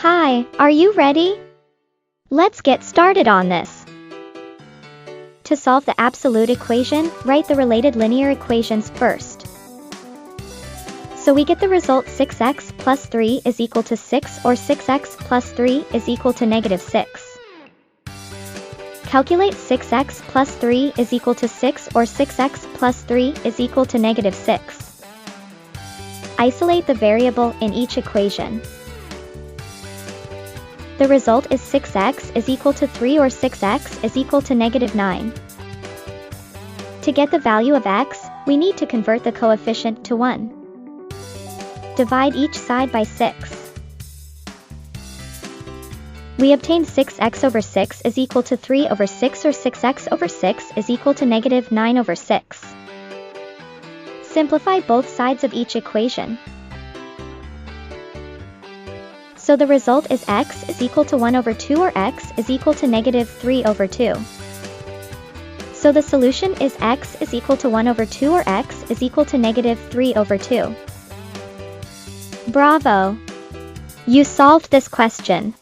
Hi, are you ready? Let's get started on this. To solve the absolute equation, write the related linear equations first. So we get the result 6x plus 3 is equal to 6, or 6x plus 3 is equal to negative 6. Calculate 6x plus 3 is equal to 6, or 6x plus 3 is equal to negative 6. Isolate the variable in each equation. The result is 6x is equal to 3, or 6x is equal to negative 9. To get the value of x, we need to convert the coefficient to 1. Divide each side by 6. We obtain 6x over 6 is equal to 3 over 6, or 6x over 6 is equal to negative 9 over 6. Simplify both sides of each equation. So the result is x is equal to 1 over 2, or x is equal to negative 3 over 2. So the solution is x is equal to 1 over 2, or x is equal to negative 3 over 2. Bravo! You solved this question.